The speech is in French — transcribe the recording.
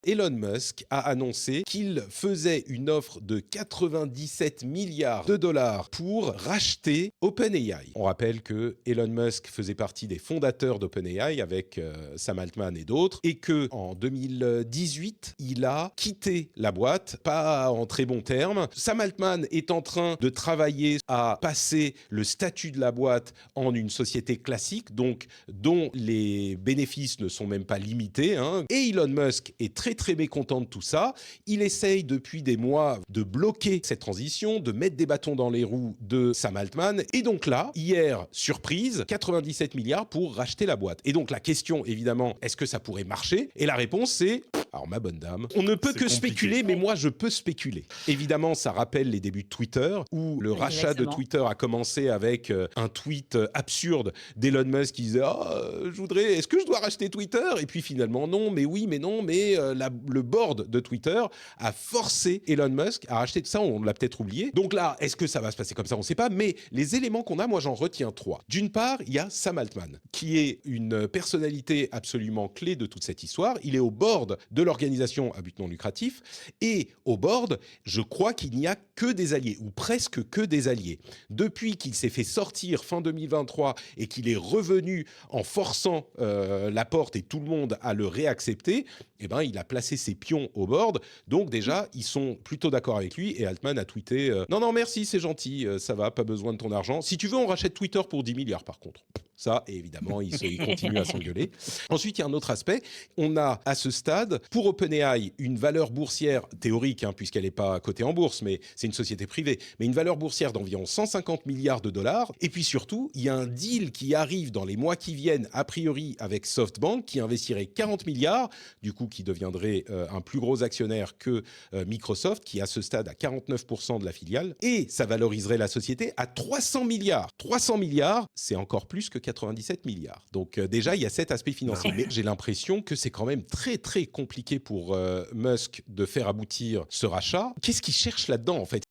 Elon Musk a annoncé qu'il faisait une offre de 97 milliards de dollars pour racheter OpenAI. On rappelle que Elon Musk faisait partie des fondateurs d'OpenAI avec Sam Altman et d'autres, et que en 2018, il a quitté la boîte, pas en très bons termes. Sam Altman est en train de travailler à passer le statut de la boîte en une société classique, donc dont les bénéfices ne sont même pas limités, hein. Et Elon Musk est très très mécontent de tout ça. Il essaye depuis des mois de bloquer cette transition, de mettre des bâtons dans les roues de Sam Altman. Et donc là, hier, surprise, 97 milliards pour racheter la boîte. Et donc la question, évidemment, est-ce que ça pourrait marcher ? Et la réponse, c'est... Alors, ma bonne dame, on ne peut C'est que compliqué. spéculer, mais moi, je peux spéculer. Évidemment, ça rappelle les débuts de Twitter, où le rachat de Exactement. Twitter a commencé avec un tweet absurde d'Elon Musk qui disait « est-ce que je dois racheter Twitter ?» Et puis finalement, non, mais oui, mais non, mais le board de Twitter a forcé Elon Musk à racheter ça, on l'a peut-être oublié. Donc là, est-ce que ça va se passer comme ça ? On ne sait pas, mais les éléments qu'on a, moi, j'en retiens 3. D'une part, il y a Sam Altman, qui est une personnalité absolument clé de toute cette histoire. Il est au board de l'organisation à but non lucratif, et au board, je crois qu'il n'y a que des alliés, ou presque que des alliés. Depuis qu'il s'est fait sortir fin 2023 et qu'il est revenu en forçant la porte et tout le monde à le réaccepter, eh ben, il a placé ses pions au board. Donc déjà, ils sont plutôt d'accord avec lui, et Altman a tweeté non, non, merci, c'est gentil, ça va, pas besoin de ton argent. Si tu veux, on rachète Twitter pour 10 milliards par contre. Ça, et évidemment, il continue à s'engueuler. Ensuite, il y a un autre aspect. On a, à ce stade, pour OpenAI, une valeur boursière théorique, hein, puisqu'elle n'est pas cotée en bourse, mais c'est une société privée, mais une valeur boursière d'environ 150 milliards de dollars. Et puis surtout, il y a un deal qui arrive dans les mois qui viennent, a priori, avec SoftBank, qui investirait 40 milliards, du coup, qui deviendrait un plus gros actionnaire que Microsoft, qui, à ce stade, a 49% de la filiale. Et ça valoriserait la société à 300 milliards. 300 milliards, c'est encore plus que 97 milliards. Donc déjà, il y a cet aspect financier. Mais j'ai l'impression que c'est quand même très, très compliqué pour Musk de faire aboutir ce rachat. Qu'est-ce qu'il cherche là-dedans, en fait ?